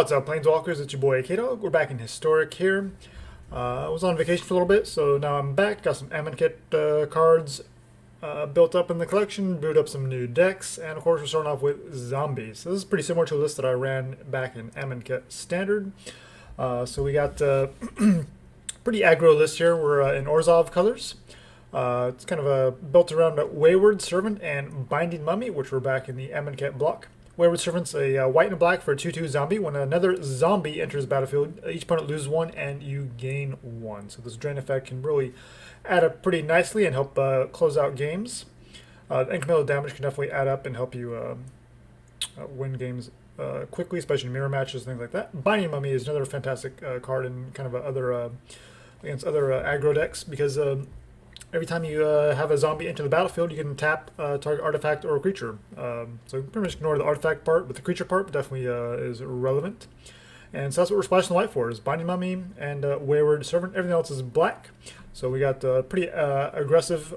What's up, Planeswalkers? It's your boy K-Dog. We're back in Historic here. I was on vacation for a little bit, so now I'm back. Got some Amonkhet cards built up in the collection, brewed up some new decks, and of course we're starting off with zombies. So this is pretty similar to a list that I ran back in Amonkhet Standard. So we got pretty aggro list here. We're in Orzhov colors. It's kind of built around a Wayward Servant and Binding Mummy, which were back in the Amonkhet block. Wayward Servant's a white and black for a 2/2 zombie. When another zombie enters the battlefield, each opponent loses one and you gain one. So this drain effect can really add up pretty nicely and help close out games. Incremental damage can definitely add up and help you win games quickly, especially in mirror matches, things like that. Binding Mummy is another fantastic card in kind of against other aggro decks because every time you have a zombie enter the battlefield, you can tap target artifact or a creature. So pretty much ignore the artifact part, but the creature part definitely is relevant. And so that's what we're splashing the white for, is Binding Mummy and Wayward Servant. Everything else is black. So we got a pretty aggressive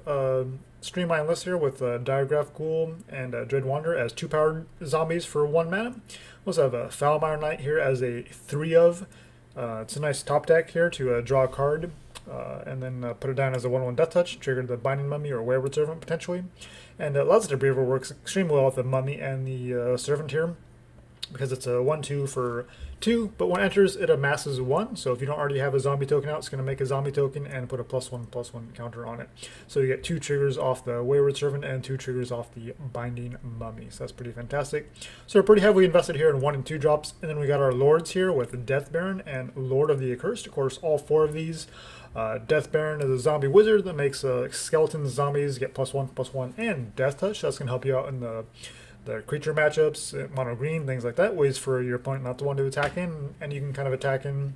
streamlined list here with Diregraf Ghoul and Dread Wanderer as 2-powered zombies for 1 mana. We also have a Foulmire Knight here as a 3-of. It's a nice top deck here to draw a card. And then put it down as a 1/1 Death Touch, trigger the Binding Mummy or Wayward Servant potentially. And Lazotep Reaver works extremely well with the Mummy and the Servant here because it's a 1/2 for 2, but when it enters, it amasses 1. So if you don't already have a zombie token out, it's going to make a zombie token and put a +1/+1 counter on it. So you get 2 triggers off the Wayward Servant and 2 triggers off the Binding Mummy. So that's pretty fantastic. So we're pretty heavily invested here in 1 and 2 drops. And then we got our Lords here with Death Baron and Lord of the Accursed. Of course, all 4 of these. Death Baron is a zombie wizard that makes skeleton zombies get +1/+1 and Death Touch. That's going to help you out in the creature matchups, mono green, things like that. Ways for your opponent not to want to attack in, and you can kind of attack in.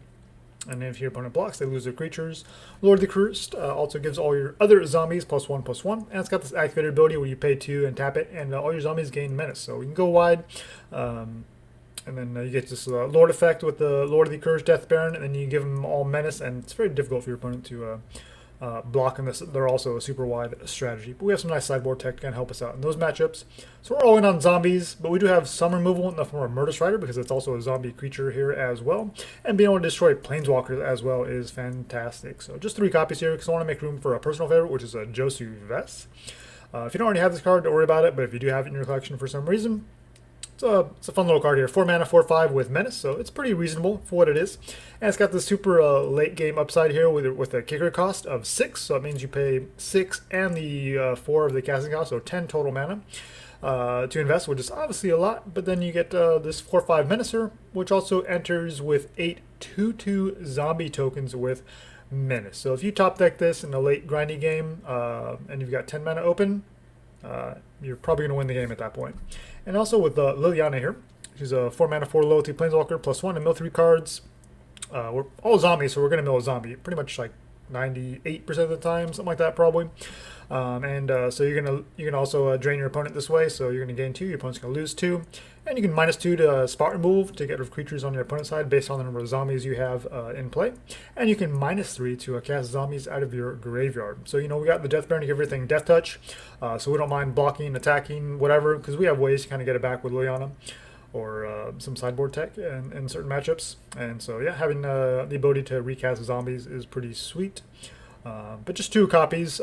And if your opponent blocks, they lose their creatures. Lord of the Accursed also gives all your other zombies +1/+1, and it's got this activated ability where you pay 2 and tap it, and all your zombies gain menace. So you can go wide. And then you get this Lord effect with the Lord of the Accursed Death Baron, and then you give them all menace, and it's very difficult for your opponent to block in this. They're also a super wide strategy. But we have some nice sideboard tech to kind of help us out in those matchups. So we're all in on zombies, but we do have some removal in the form of Murderous Rider because it's also a zombie creature here as well. And being able to destroy planeswalkers as well is fantastic. So just 3 copies here because I want to make room for a personal favorite, which is a Josu Vess. If you don't already have this card, don't worry about it, but if you do have it in your collection for some reason, it's a fun little card here. 4 mana, 4/5 with Menace, so it's pretty reasonable for what it is. And it's got this super late game upside here with a kicker cost of 6, so it means you pay 6 and the 4 of the casting cost, so 10 total mana to invest, which is obviously a lot. But then you get this 4/5 Menacer, which also enters with 8 2/2 zombie tokens with Menace. So if you top deck this in a late grindy game and you've got 10 mana open, you're probably going to win the game at that point. And also with Liliana here, she's a 4 mana 4 loyalty planeswalker +1 and mill 3 cards. We're all zombies, so we're going to mill a zombie pretty much like 98% of the time, something like that probably. So you're gonna also drain your opponent this way, so you're gonna gain 2, your opponent's gonna lose 2, and you can -2 to spot remove to get rid of creatures on your opponent's side based on the number of zombies you have in play, and you can -3 to cast zombies out of your graveyard. So we got the Death Baron to give everything Death Touch, so we don't mind blocking, attacking, whatever, because we have ways to kind of get it back with Liliana or some sideboard tech in certain matchups. And so yeah, having the ability to recast zombies is pretty sweet. But just 2 copies.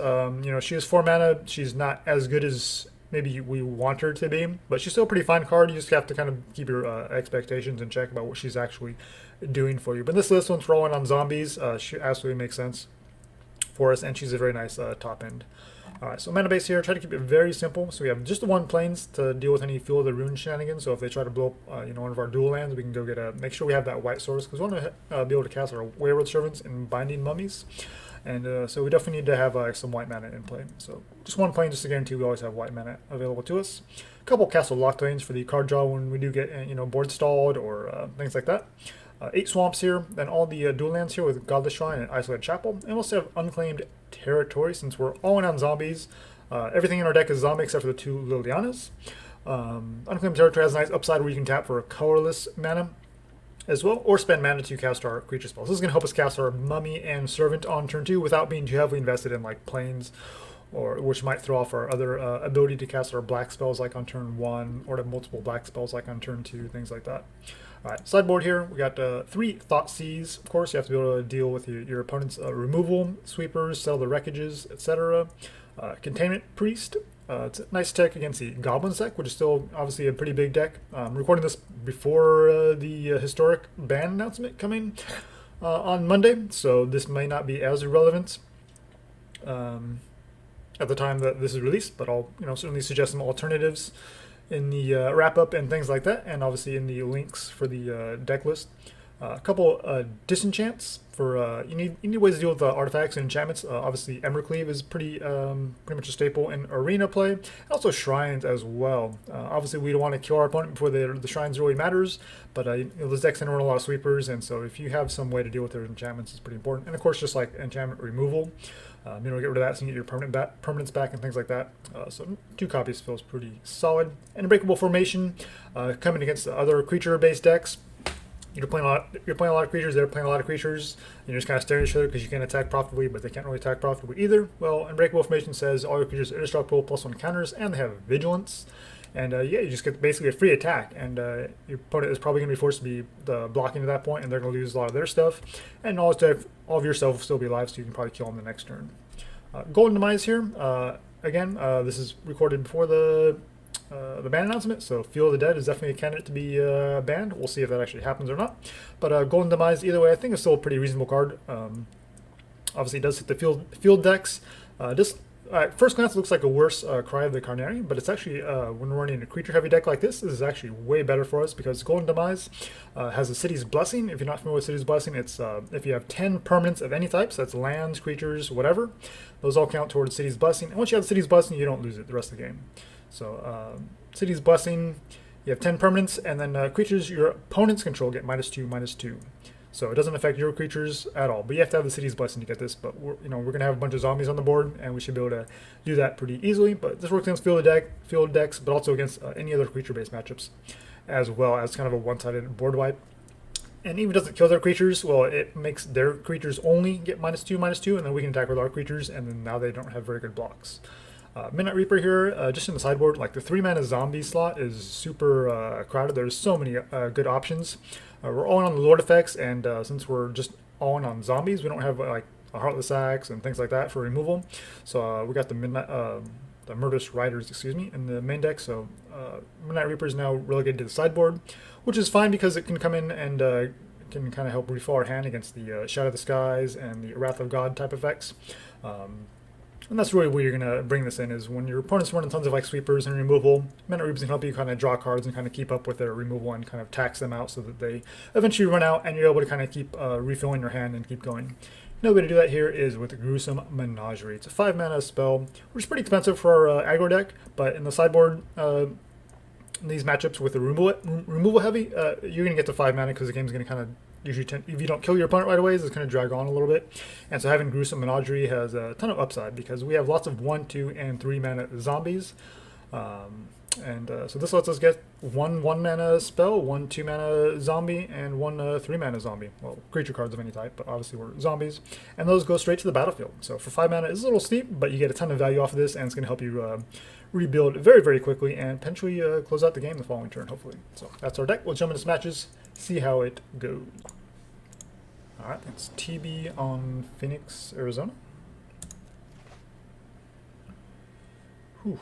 She has 4 mana. She's not as good as maybe we want her to be, but she's still a pretty fine card. You just have to kind of keep your expectations in check about what she's actually doing for you. But this list, once rolling on zombies, she absolutely makes sense for us, and she's a very nice top end. Alright, so mana base here, try to keep it very simple. So we have just the 1 planes to deal with any Fuel of the Rune shenanigans. So if they try to blow up one of our dual lands, we can go make sure we have that white source, because we want to be able to cast our Wayward Servants and Binding Mummies. And so we definitely need to have some white mana in play. So just 1 plane just to guarantee we always have white mana available to us. A couple Castle Locthwains for the card draw when we do get board stalled or things like that. 8 swamps here, then all the dual lands here with Godless Shrine and Isolated Chapel. And we also have Unclaimed Territory since we're all in on zombies. Everything in our deck is zombie except for the 2 Lilianas. Unclaimed Territory has a nice upside where you can tap for a colorless mana as well, or spend mana to cast our creature spells. This is going to help us cast our Mummy and Servant on turn 2 without being too heavily invested in like planes or which might throw off our other ability to cast our black spells like on turn 1, or to multiple black spells like on turn 2, things like that. Alright, sideboard here, we got 3 Thoughtseize. Of course, you have to be able to deal with your opponent's removal, sweepers, settle the wreckages, etc. Containment Priest. It's a nice tech against the Goblins deck, which is still obviously a pretty big deck. I'm recording this before the historic ban announcement coming on Monday, so this may not be as relevant at the time that this is released, but I'll certainly suggest some alternatives in the wrap-up and things like that, and obviously in the links for the deck list. A couple disenchants for you need ways to deal with artifacts and enchantments. Obviously, Embercleave is pretty much a staple in arena play, and also shrines as well. Obviously, we don't want to kill our opponent before the shrines really matters, but this deck's gonna run a lot of sweepers, and so if you have some way to deal with their enchantments, it's pretty important. And of course, just like enchantment removal, get rid of that so you get your permanents back and things like that. So 2 copies feels pretty solid. And Unbreakable Formation, coming against the other creature-based decks. You're playing a lot of creatures. They're playing a lot of creatures. And you're just kind of staring at each other because you can't attack profitably, but they can't really attack profitably either. Well, Unbreakable Formation says all your creatures are indestructible, +1 counters, and they have vigilance. And yeah, you just get basically a free attack, and your opponent is probably going to be forced to be blocking at that point, and they're going to lose a lot of their stuff. And all of your stuff will still be alive, so you can probably kill them the next turn. Golden Demise here. Again, this is recorded before the ban announcement, so Field of the Dead is definitely a candidate to be banned. We'll see if that actually happens or not. But Golden Demise, either way, I think is still a pretty reasonable card. Obviously, it does hit the field decks. At first glance, it looks like a worse Cry of the Carnary, but it's actually, when we're running a creature-heavy deck like this is actually way better for us because Golden Demise has a City's Blessing. If you're not familiar with City's Blessing, it's if you have 10 permanents of any type, so that's lands, creatures, whatever, those all count towards City's Blessing. And once you have City's Blessing, you don't lose it the rest of the game. So City's Blessing, you have 10 permanents, and then creatures your opponents control get -2/-2. So it doesn't affect your creatures at all. But you have to have the City's Blessing to get this. But we're going to have a bunch of zombies on the board, and we should be able to do that pretty easily. But this works against field decks, but also against any other creature-based matchups, as well as kind of a one-sided board wipe. And even doesn't kill their creatures, well, it makes their creatures only get -2/-2, and then we can attack with our creatures, and then now they don't have very good blocks. Midnight Reaper here, just in the sideboard, like the 3-mana zombie slot is super crowded. There's so many good options. We're all in on the Lord effects, and since we're just all in on zombies, we don't have like a Heartless Axe and things like that for removal. So we got the Murderous Riders, excuse me, in the main deck. So Midnight Reaper is now relegated to the sideboard, which is fine because it can come in and can kind of help refill our hand against the Shadow of the Skies and the Wrath of God type effects. And that's really where you're going to bring this in, is when your opponent's running tons of like sweepers and removal, Midnight Reapers can help you kind of draw cards and kind of keep up with their removal and kind of tax them out so that they eventually run out and you're able to kind of keep refilling your hand and keep going. Another way to do that here is with Gruesome Menagerie. It's a 5-mana spell, which is pretty expensive for our aggro deck, but in the sideboard, in these matchups with the removal heavy, you're going to get to 5 mana because the game's going to kind of usually if you don't kill your opponent right away, it's going to drag on a little bit. And so having Gruesome Menagerie has a ton of upside because we have lots of 1, 2, and 3 mana zombies. So this lets us get one 1-mana spell, 1 2-mana zombie, and 1 3-mana zombie. Well, creature cards of any type, but obviously we're zombies. And those go straight to the battlefield. So for 5 mana, it's a little steep, but you get a ton of value off of this, and it's going to help you rebuild very, very quickly and potentially close out the game the following turn, hopefully. So that's our deck. We'll jump into some matches, see how it goes. Alright, that's TB on Phoenix, Arizona. Whew.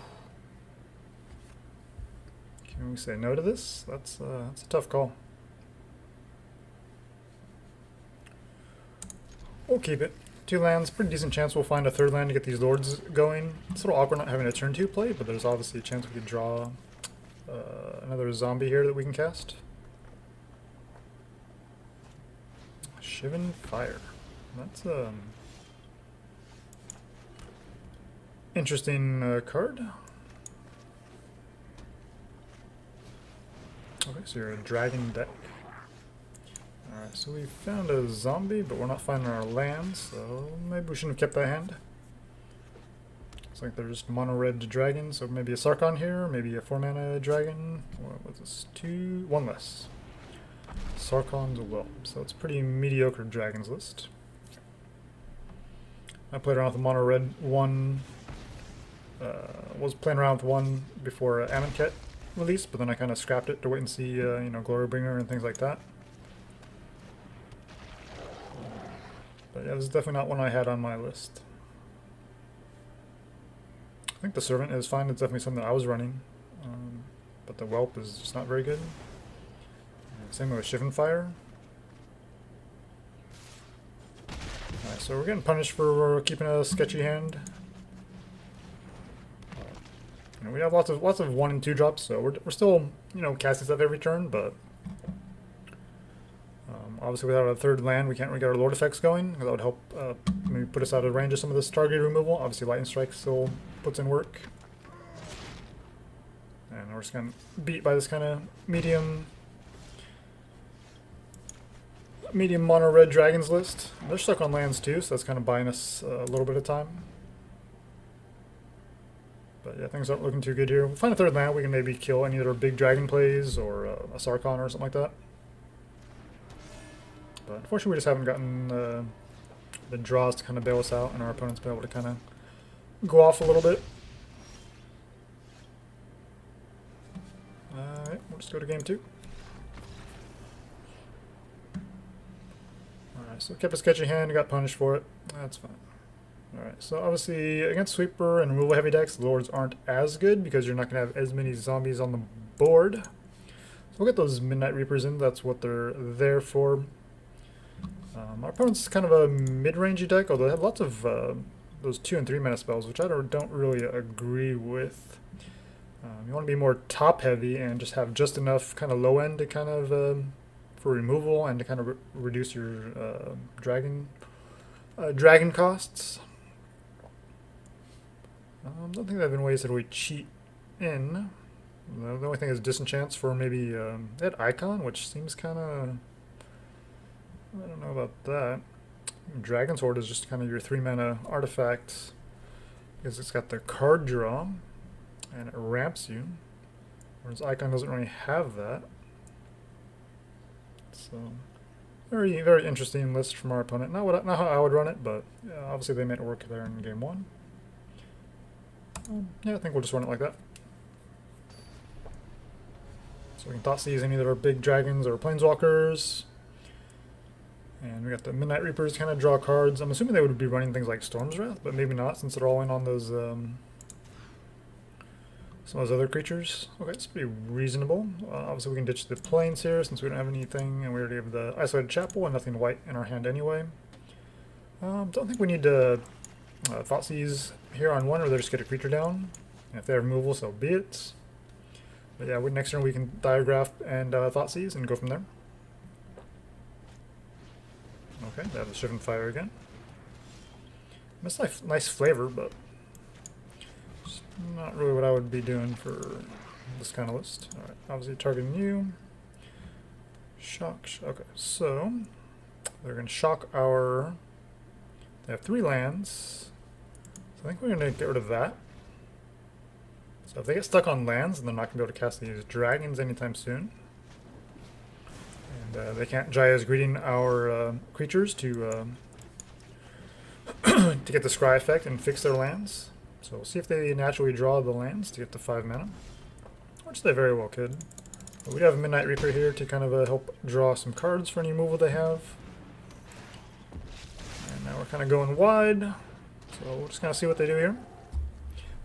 Can we say no to this? That's a tough call. We'll keep it. 2 lands, pretty decent chance we'll find a 3rd land to get these lords going. It's a little awkward not having a turn 2 play, but there's obviously a chance we could draw another zombie here that we can cast. Shivan Fire. That's interesting card. Okay, so you're a dragon deck. Alright, so we found a zombie, but we're not finding our lands, so maybe we shouldn't have kept that hand. Looks like they're just mono-red dragons, so maybe a Sarkhan here, maybe a 4-mana dragon. What was this? 1 less. Sarkhan's Whelp, so it's a pretty mediocre dragons list. I played around with the mono-red 1 was playing around with one before Amonkhet released, but then I kind of scrapped it to wait and see, you know, Glorybringer and things like that. But yeah, this is definitely not one I had on my list. I think the Servant is fine. It's definitely something that I was running. But the Whelp is just not very good. Same with Shivan Fire. Alright, so we're getting punished for keeping a sketchy hand. You know, we have lots of 1 and 2 drops, so we're still, you know, casting stuff every turn, but obviously without a third land we can't really get our Lord effects going, because that would help maybe put us out of range of some of this target removal. Obviously Lightning Strike still puts in work. And we're just getting beat by this kind of medium mono red dragons list. They're stuck on lands too, so that's kind of buying us a little bit of time. But yeah, things aren't looking too good here. We'll find a third land, we can maybe kill any of their big dragon plays or a Sarkhan or something like that. But unfortunately we just haven't gotten the draws to kind of bail us out, and our opponent's been able to kind of go off a little bit. Alright, we'll just go to game 2. Alright, so kept a sketchy hand, got punished for it. That's fine. Alright, so obviously against Sweeper and removal heavy decks, the Lords aren't as good because you're not going to have as many zombies on the board. So we'll get those Midnight Reapers in, that's what they're there for. Our opponent's kind of a mid-rangey deck, although they have lots of those 2 and 3 mana spells, which I don't really agree with. You want to be more top-heavy and just have just enough kind of low-end to kind of for removal and to kind of reduce your dragon costs. I don't think there have been ways that we cheat in. The only thing is disenchants for maybe that icon, which seems kind of, I don't know about that. Dragon's Horde is just kind of your 3 mana artifact because it's got the card draw and it ramps you, whereas icon doesn't really have that. So very, very interesting list from our opponent. Not how I would run it, but obviously they made it work there in game 1. Yeah, I think we'll just run it like that. So we can Thoughtseize any of our big dragons or planeswalkers. And we got the Midnight Reapers kind of draw cards. I'm assuming they would be running things like Storm's Wrath, but maybe not since they're all in on those some of those other creatures. Okay, it's pretty reasonable. Obviously we can ditch the plains here since we don't have anything, and we already have the Isolated Chapel and nothing white in our hand anyway. Don't think we need to Thoughtseize here on one, or they just get a creature down. And if they have removal, so be it. But yeah, next turn we can Diregraf and Thoughtseize and go from there. Okay, they have the Shivan Fire again. That's nice flavor, but it's not really what I would be doing for this kind of list. Alright, obviously targeting you. Shock. Okay, so they're going to shock our... They have 3 lands. So I think we're going to get rid of that. So if they get stuck on lands, then they're not going to be able to cast these dragons anytime soon. And they can't Jaya's Greeting our creatures to to get the Scry effect and fix their lands. So we'll see if they naturally draw the lands to get to 5 mana, which they very well could. But we have a Midnight Reaper here to kind of help draw some cards for any removal they have. And now we're kind of going wide, so we'll just kind of see what they do here.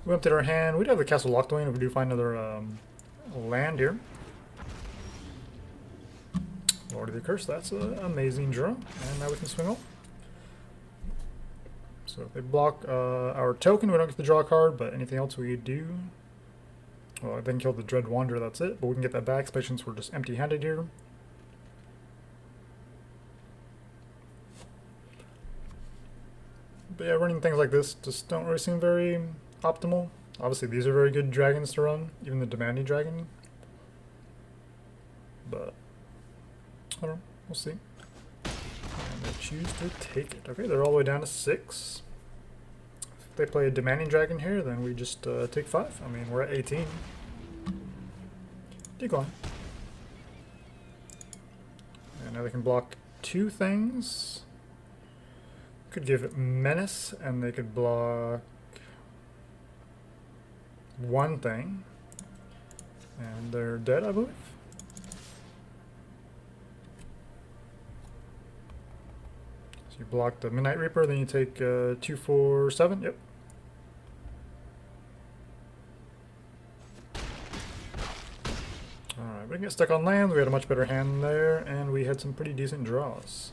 We emptied our hand. We do have the Castle Locthwain if we do find another land here. Lord of the Accursed, that's an amazing draw. And now we can swing off. So if they block our token, we don't get to draw a card, but anything else we do... Well, I then kill the Dread Wanderer, that's it. But we can get that back, especially since we're just empty-handed here. But yeah, running things like this just don't really seem very optimal. Obviously, these are very good dragons to run, even the Demanding Dragon. But I don't know, we'll see. And they choose to take it. Okay, they're all the way down to 6. If they play a Demanding Dragon here, then we just take 5. I mean, we're at 18. Decline. And now they can block 2 things. Could give it Menace, and they could block... one thing. And they're dead, I believe. So you block the Midnight Reaper, then you take 2, 4, 7. Yep. Alright, we didn't get stuck on lands. We had a much better hand there, and we had some pretty decent draws.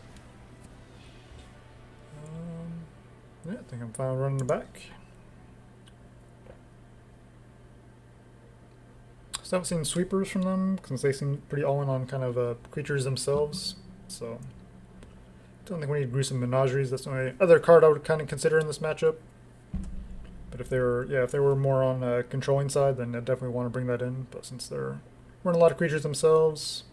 Yeah, I think I'm fine running it back. Still haven't seen sweepers from them, since they seem pretty all-in on kind of creatures themselves. So, don't think we need Gruesome Menageries. That's the only other card I would kind of consider in this matchup. But if they were more on controlling side, then I definitely want to bring that in. But since they're running a lot of creatures themselves,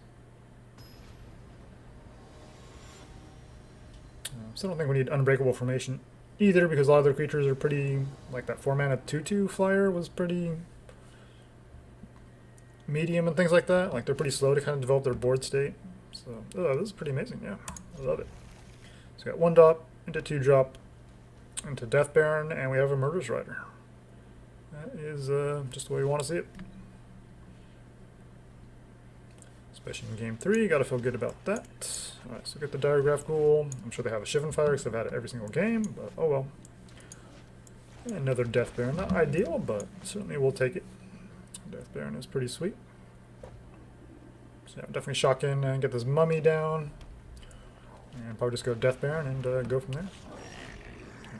so I don't think we need Unbreakable Formation either, because a lot of their creatures are pretty, like that 4-mana 2/2 flyer was pretty medium and things like that. Like they're pretty slow to kind of develop their board state. So this is pretty amazing. Yeah, I love it. So we got 1 drop into 2 drop into Death Baron, and we have a Murderous Rider. That is just the way we want to see it. Especially in game 3, gotta feel good about that. Alright, so get the Diregraf Ghoul. I'm sure they have a Shivan Fire because I've had it every single game, but oh well. Another Death Baron, not ideal, but certainly we'll take it. Death Baron is pretty sweet. So yeah, definitely shock in and get this Mummy down. And probably just go Death Baron and go from there.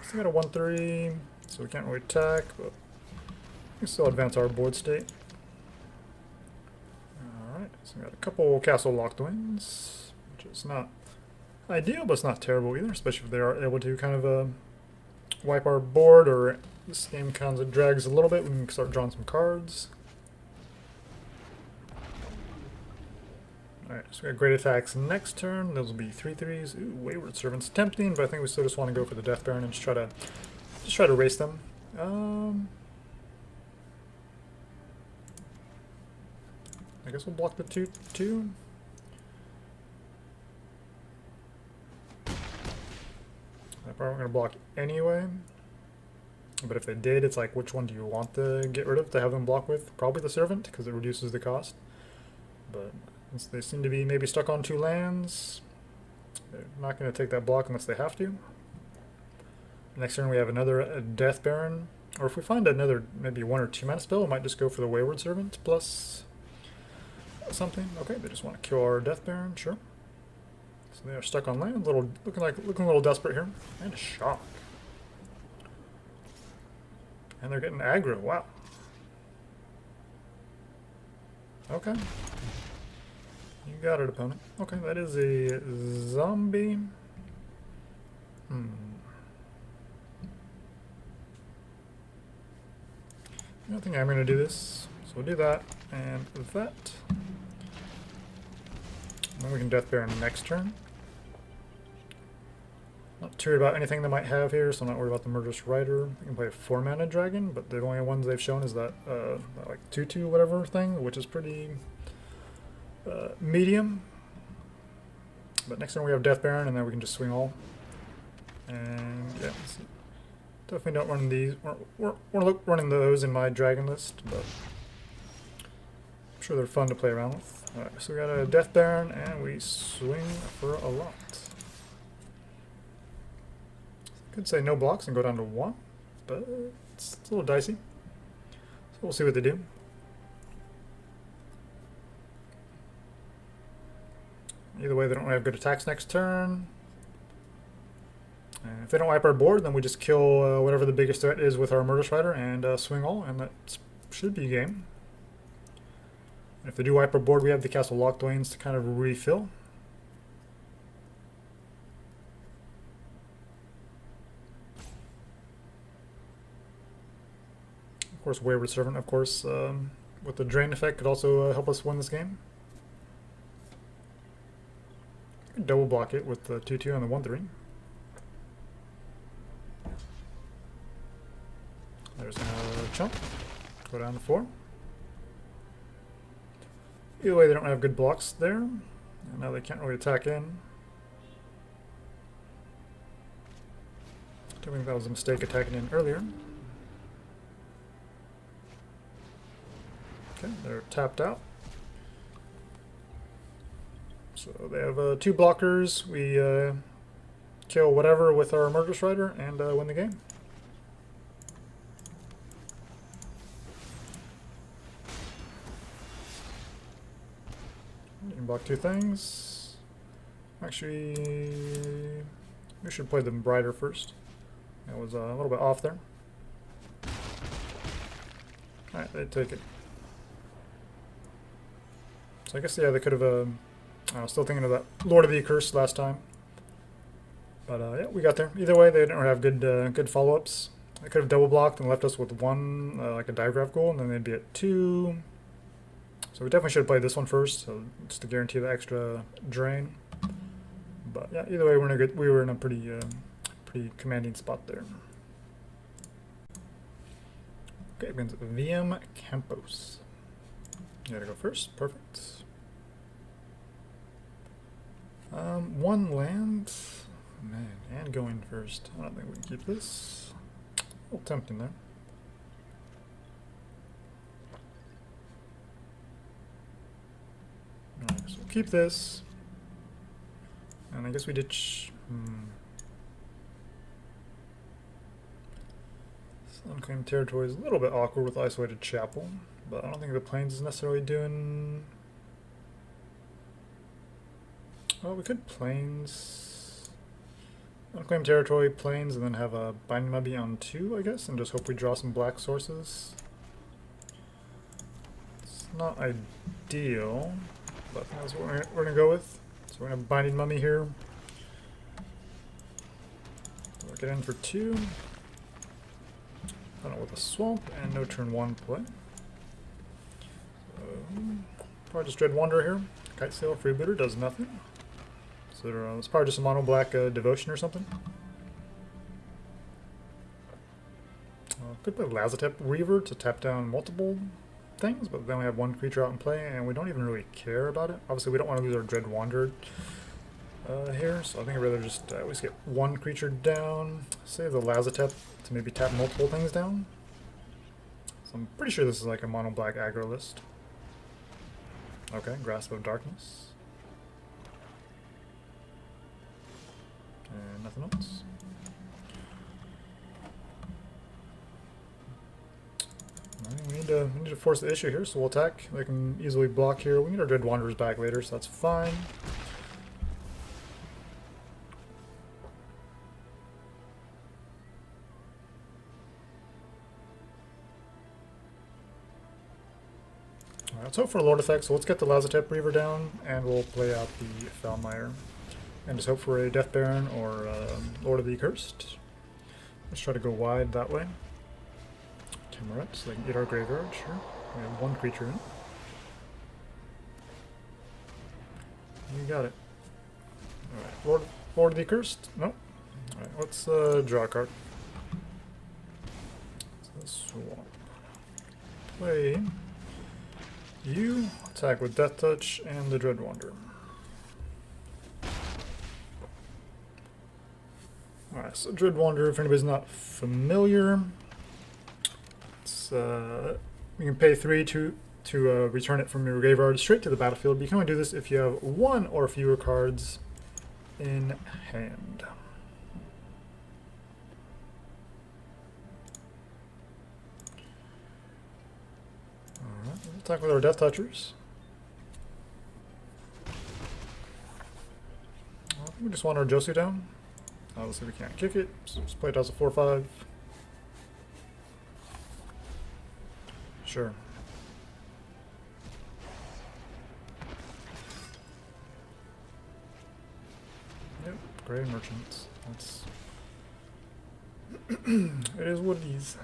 So we got a 1/3, so we can't really attack, but we can still advance our board state. Alright, so we got a couple Castle Locthwains, which is not ideal, but it's not terrible either, especially if they are able to kind of wipe our board, or this game kind of drags a little bit, we can start drawing some cards. Alright, so we got great attacks next turn. Those will be 3/3s. Ooh, Wayward Servant's tempting, but I think we still just want to go for the Death Baron and just try to race them. I guess we'll block the 2/2. I probably not going to block anyway. But if they did, it's like, which one do you want to get rid of to have them block with? Probably the Servant, because it reduces the cost. But since they seem to be maybe stuck on 2 lands, they're not going to take that block unless they have to. Next turn we have another Death Baron. Or if we find another maybe 1 or 2 mana spell, we might just go for the Wayward Servant plus something. Okay, they just want to kill our Death Baron, sure. So they are stuck on land, looking a little desperate here. And a shock. And they're getting aggro, wow. Okay. You got it, opponent. Okay, that is a zombie. I don't think I'm going to do this. So we'll do that and that. And then we can Death Baron next turn. Not too worried about anything they might have here, so I'm not worried about the Murderous Rider. I can play a 4-mana dragon, but the only ones they've shown is that like 2/2 whatever thing, which is pretty medium. But next turn we have Death Baron, and then we can just swing all. And yeah, definitely don't run these. We're running those in my dragon list, but I'm sure they're fun to play around with. Alright, so we got a Death Baron, and we swing for a lot. Could say no blocks and go down to 1, but it's a little dicey. So we'll see what they do. Either way, they don't have good attacks next turn. And if they don't wipe our board, then we just kill whatever the biggest threat is with our Murderous Rider and swing all, and that should be game. And if they do wipe our board, we have the Castle Locthwains to kind of refill. Of course, Wayward Servant, of course, with the drain effect, could also help us win this game. Double block it with the 2/2 and the 1/3. There's another chump. Go down to 4. Either way, they don't have good blocks there. And now they can't really attack in. I think that was a mistake attacking in earlier. Okay, they're tapped out. So they have 2 blockers. We kill whatever with our Murderous Rider and win the game. You can block 2 things. Actually, we should play the Rider first. That was a little bit off there. Alright, they take it. So I guess, yeah, they could have... I was still thinking of that Lord of the Accursed last time. But yeah, we got there. Either way, they didn't have good follow-ups. They could have double blocked and left us with 1, like a Diregraf Ghoul, and then they'd be at 2. So we definitely should have played this one first, so just to guarantee the extra drain. But yeah, either way, we were in a pretty commanding spot there. Okay, against VM Campos. You gotta go first. Perfect. 1 land. Man, and going first. I don't think we can keep this. A little tempting there. Alright, so we'll keep this. And I guess we ditch. Unclaimed Territory is a little bit awkward with Isolated Chapel, but I don't think the Plains is necessarily doing... Well, we could Plains... Unclaimed Territory, Plains, and then have a Binding Mummy on 2, I guess, and just hope we draw some black sources. It's not ideal, but I think that's what we're going to go with. So we're going to have Binding Mummy here. We'll get in for 2. Done it with a Swamp and no turn 1 play. Probably just Dread Wanderer here. Kite Sail Freebooter does nothing. So it's probably just a mono black Devotion or something. Could play Lazotep Reaver to tap down multiple things, but then we have 1 creature out in play and we don't even really care about it. Obviously we don't want to lose our Dread Wanderer here, so I think I'd rather just always get 1 creature down, save the Lazotep to maybe tap multiple things down. So I'm pretty sure this is like a mono black aggro list. Okay, Grasp of Darkness. And nothing else. We need to force the issue here, so we'll attack. They can easily block here. We can get our Dread Wanderers back later, so that's fine. Let's hope for a Lord effect, so let's get the Lazotep Reaver down, and we'll play out the Foulmire. And just hope for a Death Baron or Lord of the Accursed. Let's try to go wide that way. Tamaret, so they can eat our graveyard, sure. We have 1 creature in. You got it. Alright, Lord of the Accursed? Nope. Alright, let's draw a card. So swap. Play. You attack with Death Touch and the Dread Wanderer. Alright, so Dread Wanderer, if anybody's not familiar, it's, you can pay 3 to return it from your graveyard straight to the battlefield. But you can only do this if you have 1 or fewer cards in hand. Alright, we'll attack with our Death Touchers. I think we just want our Josu down. Obviously we can't kick it, so just play it as a 4/5. Sure. Yep, Grey Merchants. That's it is what it is.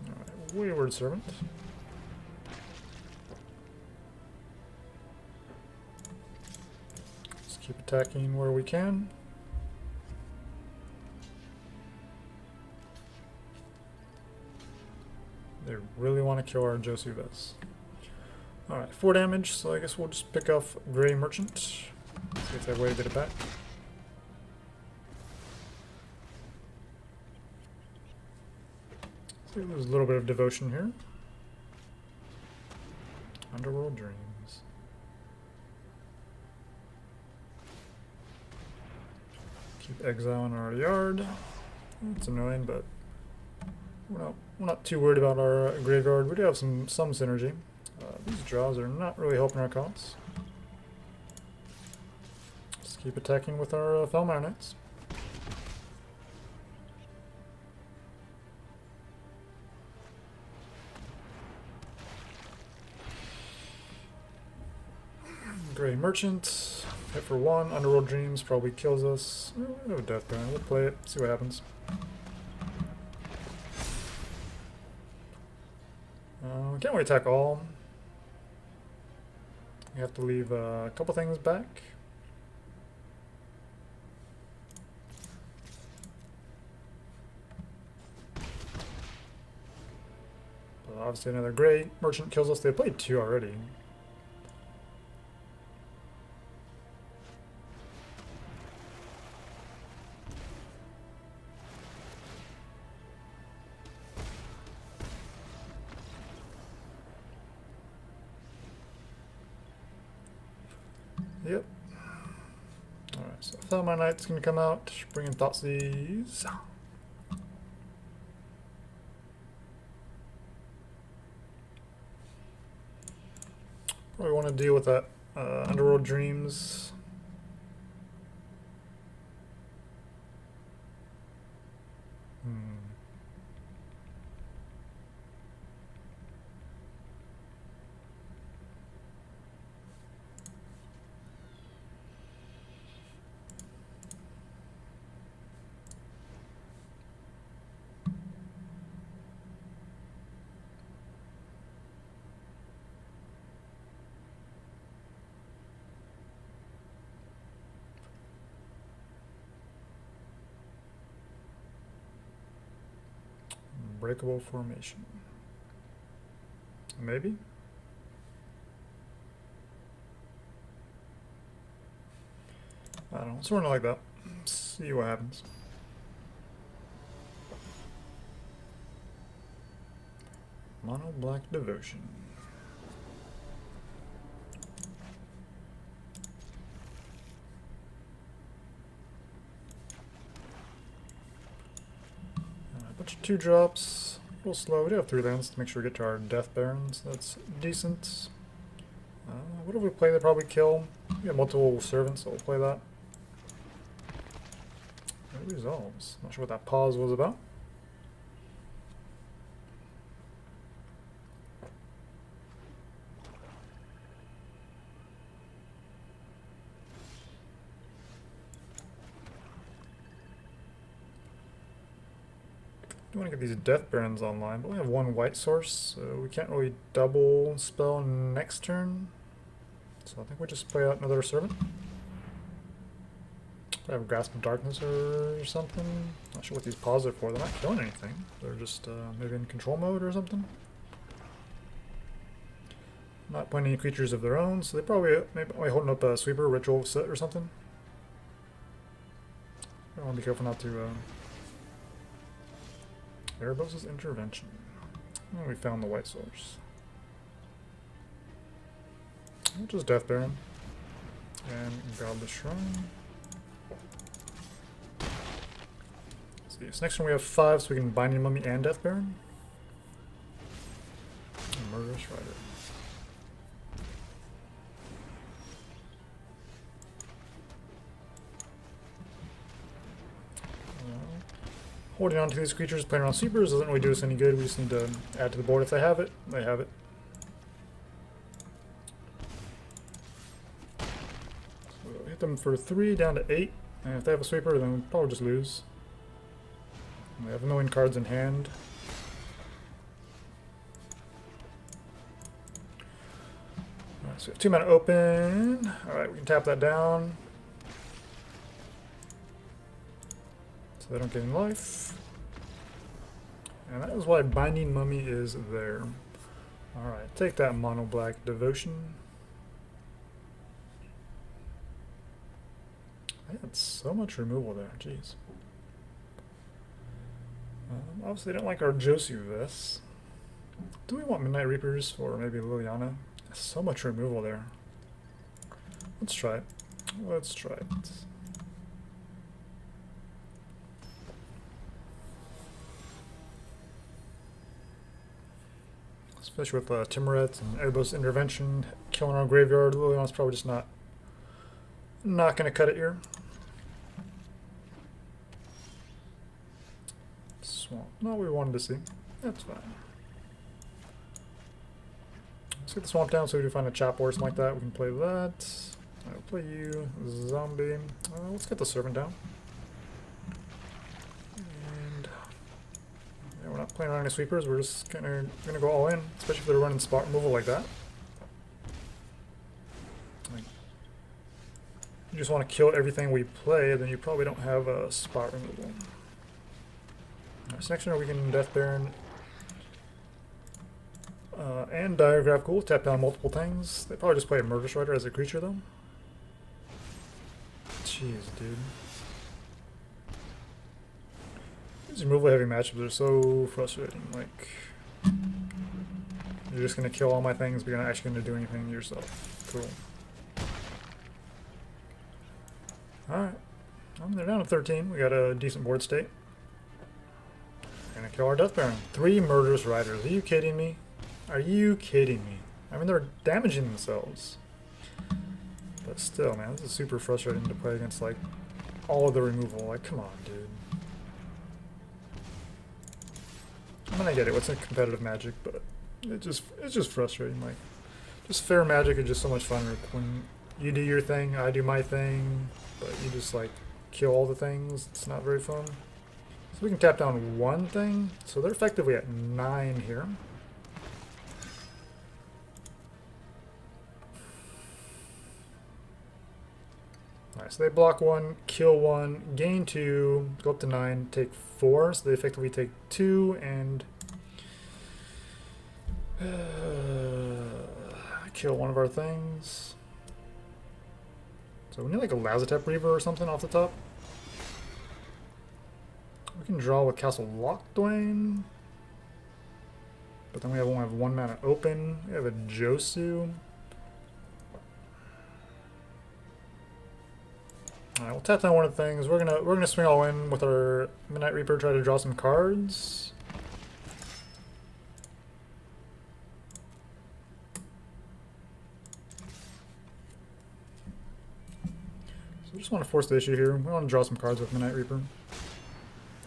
Alright, Wayward Servant. Let's keep attacking where we can. They really want to kill our Josu Vess. Alright, 4 damage, so I guess we'll just pick off Grey Merchant. See if they have a way to get it back. So there's a little bit of devotion here. Underworld Dreams. Keep Exile in our yard. It's annoying, but we're not too worried about our graveyard. We do have some synergy. These draws are not really helping our cause. Just keep attacking with our Foulmire Knights. Grey Merchant, hit for 1. Underworld Dreams probably kills us. We have a Death Burn. We'll play it, see what happens. Can't really attack all. We have to leave a couple things back. But obviously another Grey Merchant kills us. They played 2 already. Yep. Alright, so Foulmire Knight's gonna come out, bring in Thoughtseize. Probably want to deal with that Underworld Dreams. Unbreakable Formation. Maybe? I don't know, sort of like that. See what happens. Mono Black Devotion. Bunch of 2-drops, a little slow. We do have 3 lands to make sure we get to our Death Barons. That's decent. What if we play? They probably kill. We have multiple servants, so we'll play that. It resolves. Not sure what that pause was about. I want to get these Death Barons online, but we have 1 white source, so we can't really double spell next turn. So I think we just play out another Servant. I have a Grasp of Darkness or something. Not sure what these paws are for. They're not killing anything. They're just maybe in control mode or something. Not playing any creatures of their own, so they probably maybe holding up a Sweeper, Ritual Set or something. I want to be careful not to Erebos' Intervention. Oh, we found the white source. We'll just Death Baron. And Godless Shrine. Let's see. So next one we have 5, so we can Binding Mummy and Death Baron. And Murderous Rider. Holding on to these creatures, playing around sweepers doesn't really do us any good. We just need to add to the board. If they have it, they have it. So hit them for 3 down to 8. And if they have a sweeper, then we'll probably just lose. We have no cards in hand. Alright, so we have 2 mana open. Alright, we can tap that down. So they don't get any life. And that is why Binding Mummy is there. Alright, take that Mono Black Devotion. I had so much removal there, jeez. Obviously, I don't like our Josu Vess. Do we want Midnight Reapers for maybe Liliana? So much removal there. Let's try it. Let's try it. Especially with Timorets and Erebos Intervention killing our graveyard. Liliana's probably just not going to cut it here. Swamp. Not what we wanted to see. That's fine. Let's get the swamp down so we can find a chap or something like that. We can play that. I'll play you, zombie. Let's get the servant down. And yeah, we're not playing around any sweepers. We're just gonna go all in, especially if they're running spot removal like that. Like, you just want to kill everything we play, then you probably don't have a spot removal. So next turn we can Death Baron and Diregraf Ghoul, tap down multiple things. They probably just play a Murderous Rider as a creature though. Jeez, dude. These removal heavy matchups are so frustrating. Like, you're just gonna kill all my things, but you're not actually gonna do anything yourself. Cool. Alright. They're down to 13. We got a decent board state. Gonna kill our Death Baron. 3 Murderous Riders. Are you kidding me? Are you kidding me? I mean, they're damaging themselves. But still, man, this is super frustrating to play against, like, all of the removal. Like, come on, dude. I mean, I get it. What's in competitive Magic, but it's just frustrating. Like, just fair Magic is just so much fun when you do your thing, I do my thing, but you just, like, kill all the things. It's not very fun. So we can tap down one thing. So they're effectively at 9 here. Alright, so they block 1, kill 1, gain 2, go up to 9, take 4. So they effectively take 2 and kill one of our things. So we need like a Lazotep Reaver or something off the top. We can draw with Castle Locthwain. But then we only have 1 mana open. We have a Josu. Alright, we'll tap down one of the things. We're gonna swing all in with our Midnight Reaper, try to draw some cards. So we just want to force the issue here. We want to draw some cards with Midnight Reaper.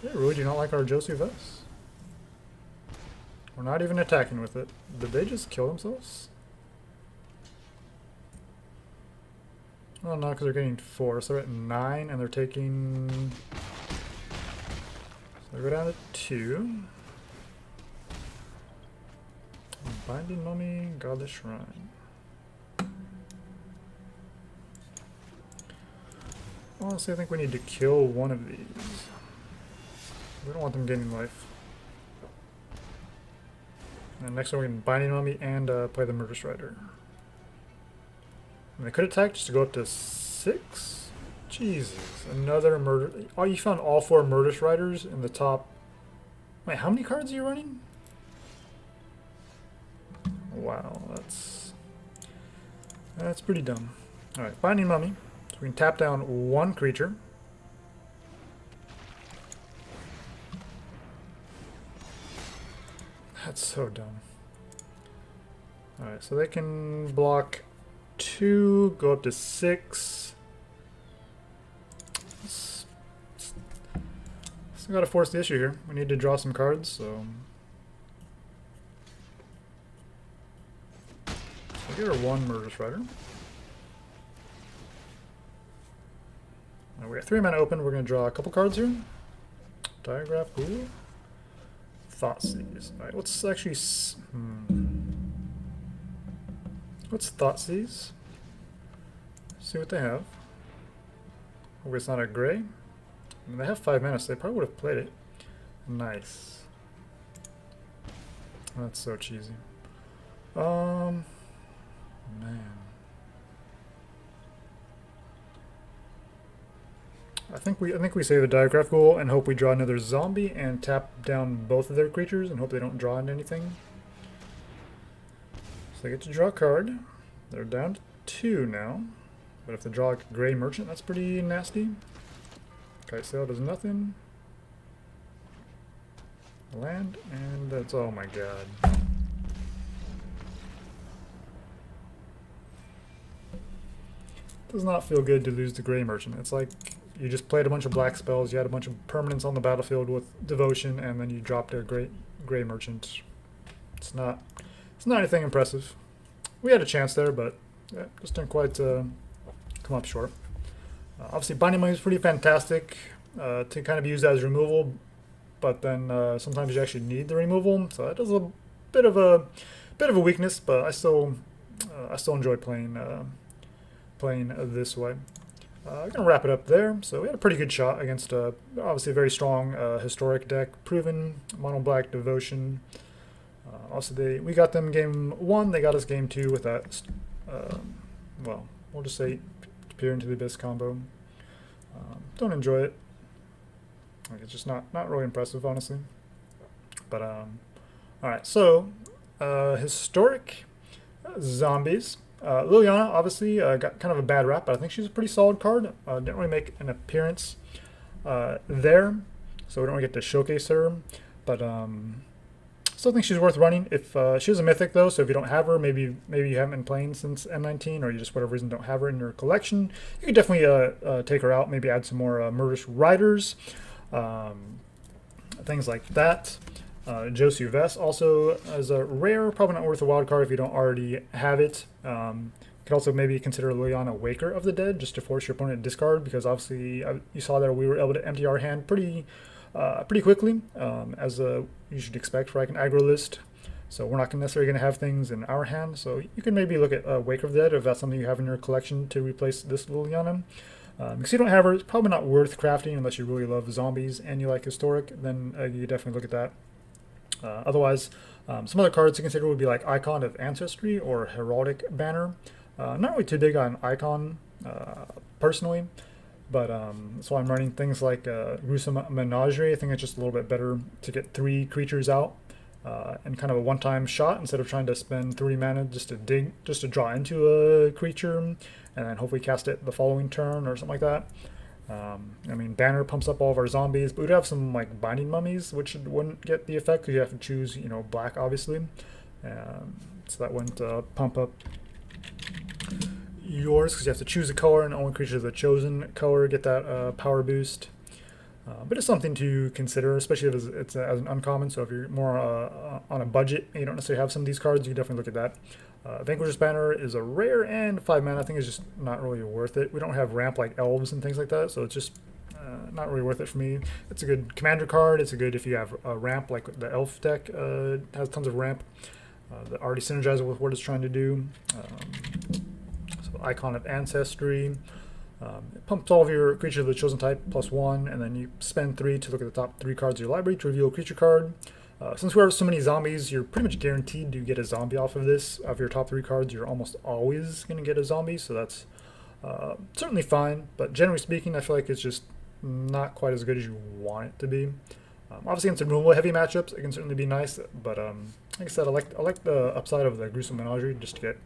They really do not like our Josu Vess. We're not even attacking with it. Did they just kill themselves? Oh no, because they're getting 4, so they're at 9 and they're taking... So they go down to 2. Binding Mummy, Godless Shrine. Honestly, I think we need to kill one of these. We don't want them gaining life. And next one we can Binding Mummy and play the Murderous Rider. And they could attack just to go up to 6? Jesus, another murder. Oh, you found all 4 Murderous Riders in the top. Wait, how many cards are you running? Wow, that's pretty dumb. Alright, Binding Mummy. So we can tap down 1 creature. That's so dumb. Alright, so they can block 2, go up to 6. Still gotta force the issue here. We need to draw some cards, so... We'll get her 1 Murderous Rider. Now we got 3 mana open, we're gonna draw a couple cards here. Diregraf Ghoul. Thoughtseize. Alright, let's actually... Let's Thoughtseize. See what they have. Hope it's not a gray. I mean, they have 5 mana, so they probably would have played it. Nice. That's so cheesy. Man. I think we save a Diregraf Ghoul and hope we draw another zombie and tap down both of their creatures and hope they don't draw into anything. So they get to draw a card. They're down to 2 now. But if they draw like a Gray Merchant, that's pretty nasty. Okay, sale does nothing. Land, and that's, oh my god. Does not feel good to lose the Gray Merchant. It's like you just played a bunch of black spells, you had a bunch of permanents on the battlefield with Devotion, and then you dropped a Gray Merchant. It's not anything impressive. We had a chance there, but yeah, just didn't quite come up short. Obviously, Binding Money is pretty fantastic to kind of use as removal, but then sometimes you actually need the removal, so that is a bit of a weakness. But I still enjoy playing this way. I'm gonna wrap it up there. So we had a pretty good shot against obviously a very strong historic deck, proven mono black Devotion. Also, we got them game 1. They got us game 2 with that. Well, we'll just say Peer into the Abyss combo. Don't enjoy it. Like, it's just not really impressive, honestly. But all right. So historic zombies. Liliana obviously got kind of a bad rap, but I think she's a pretty solid card. Didn't really make an appearance there, so we don't really get to showcase her. But still think she's worth running. If she's a mythic though, so if you don't have her, maybe you haven't been playing since M19, or you just whatever reason don't have her in your collection, you could definitely take her out. Maybe add some more Murderous Riders, things like that. Josu Vess also as a rare, probably not worth a wild card if you don't already have it. Could also maybe consider Liliana Waker of the Dead just to force your opponent to discard, because obviously you saw that we were able to empty our hand pretty quickly, as you should expect for like an aggro list. So we're not necessarily going to have things in our hand. So you can maybe look at Waker of the Dead if that's something you have in your collection to replace this Liliana. Because you don't have her, it's probably not worth crafting unless you really love zombies and you like historic. Then you definitely look at that. Otherwise, some other cards to consider would be like Icon of Ancestry or Heraldic Banner. Not really too big on Icon personally, but that's why I'm running things like Gruesome Menagerie. I think it's just a little bit better to get 3 creatures out and kind of a one-time shot instead of trying to spend 3 mana just to draw into a creature and then hopefully cast it the following turn or something like that. I mean, Banner pumps up all of our zombies, but we'd have some like Binding Mummies, which wouldn't get the effect because you have to choose, black, obviously. So that wouldn't pump up yours because you have to choose a color, and only creatures of the chosen color get that power boost. But it's something to consider, especially if it's as an uncommon. So if you're more on a budget and you don't necessarily have some of these cards, you definitely look at that. Vanquisher's Banner is a rare, and 5 mana I think is just not really worth it. We don't have ramp like elves and things like that, so it's just not really worth it for me. It's a good commander card. It's a good if you have a ramp like the elf deck has tons of ramp that already synergizes with what it's trying to do. So Icon of Ancestry. It pumps all of your creatures of the chosen type +1, and then you spend 3 to look at the top 3 cards of your library to reveal a creature card. Since we have so many zombies, you're pretty much guaranteed to get a zombie off of this. Of your top 3 cards, you're almost always going to get a zombie, so that's certainly fine. But generally speaking, I feel like it's just not quite as good as you want it to be. Obviously, in some removal heavy matchups, it can certainly be nice. But like I said, I like the upside of the Gruesome Menagerie, just to get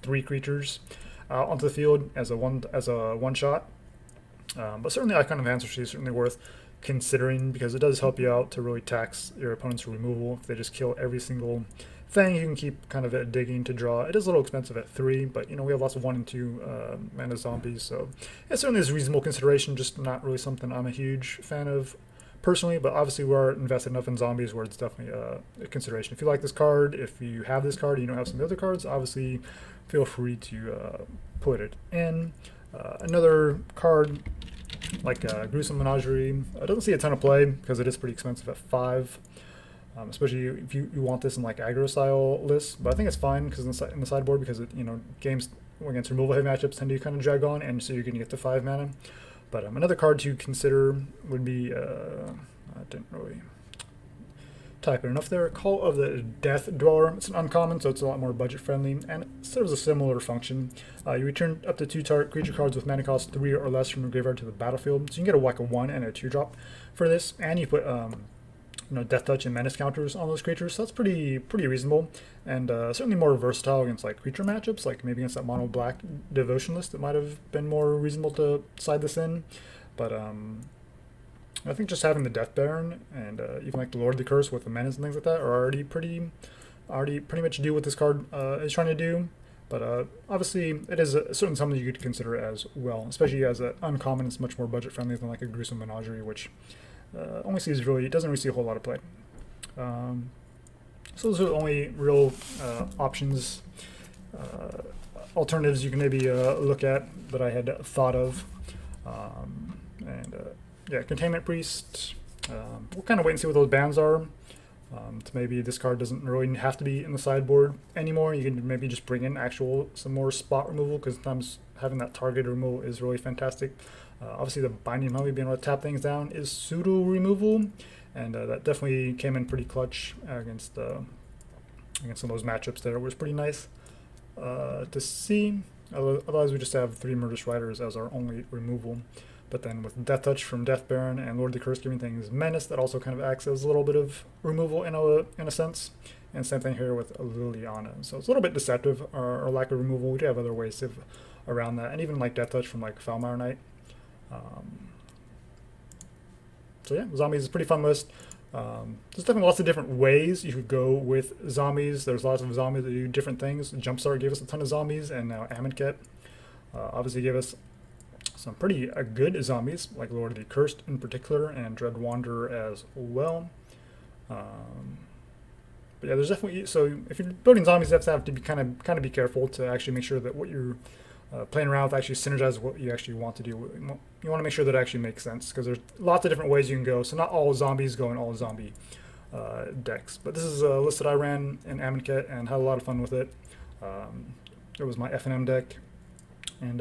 3 creatures out onto the field as a one shot. But certainly, Icon of Ancestry is certainly worth considering because it does help you out to really tax your opponent's removal. If they just kill every single thing, you can keep kind of digging to draw. It is a little expensive at 3, but we have lots of 1 and 2 mana zombies, so it certainly is a reasonable consideration. Just not really something I'm a huge fan of personally, but obviously we're invested enough in zombies where it's definitely a consideration. If you like this card, if you have this card, and you don't have some other cards, obviously feel free to put it in. Another card like Gruesome Menagerie, doesn't see a ton of play because it is pretty expensive at 5, especially if you want this in like aggro style lists. But I think it's fine because in the sideboard, because games against removal heavy matchups tend to kind of drag on, and so you're going to get to 5 mana. But another card to consider would be I didn't really type it enough there. Call of the Death Dweller. It's an uncommon, so it's a lot more budget friendly, and it serves a similar function. You return up to 2 target creature cards with mana cost 3 or less from your graveyard to the battlefield. So you can get like a 1 and a 2 drop for this, and you put death touch and menace counters on those creatures. So that's pretty reasonable, and certainly more versatile against like creature matchups, like maybe against that mono black devotionalist. It might have been more reasonable to side this in, but I think just having the Death Baron and even like the Lord of the Curse with the menace and things like that are already pretty much do what this card is trying to do. But obviously, it is certainly something you could consider as well, especially as an uncommon. It's much more budget friendly than like a Gruesome Menagerie, which doesn't really see a whole lot of play. So those are the only real options, alternatives you can maybe look at that I had thought of. Yeah, Containment Priest. We'll kind of wait and see what those bans are. To maybe this card doesn't really have to be in the sideboard anymore. You can maybe just bring in some more spot removal, because sometimes having that targeted removal is really fantastic. Obviously, the Binding Mummy being able to tap things down is pseudo removal, and that definitely came in pretty clutch against some of those matchups there. It was pretty nice to see. Otherwise, we just have 3 Murderous Riders as our only removal. But then with Death Touch from Death Baron and Lord of the Curse giving things Menace, that also kind of acts as a little bit of removal in a sense. And same thing here with Liliana. So it's a little bit deceptive, our lack of removal. We do have other ways around that. And even like Death Touch from like Foulmire Knight. So yeah, zombies is a pretty fun list. There's definitely lots of different ways you could go with zombies. There's lots of zombies that do different things. Jumpstart gave us a ton of zombies, and now Amonkhet obviously gave us some pretty good zombies, like Lord of the Accursed in particular, and Dread Wanderer as well. But yeah, there's definitely, so if you're building zombies, you have to be kind of be careful to actually make sure that what you're playing around with actually synergizes what you actually want to do. You want to make sure that it actually makes sense, because there's lots of different ways you can go. So not all zombies go in all zombie decks. But this is a list that I ran in Amonkhet and had a lot of fun with it. It was my F&M deck. And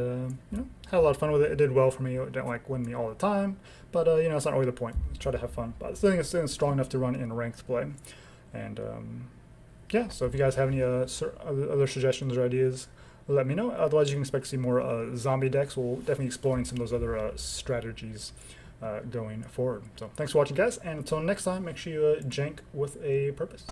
had a lot of fun with it. It did well for me. It didn't like win me all the time, but it's not really the point. Let's try to have fun. But I think it's strong enough to run in ranked play. And yeah, so if you guys have any other suggestions or ideas, let me know. Otherwise, you can expect to see more zombie decks. We'll definitely exploring some of those other strategies going forward. So thanks for watching, guys, and until next time, make sure you jank with a purpose.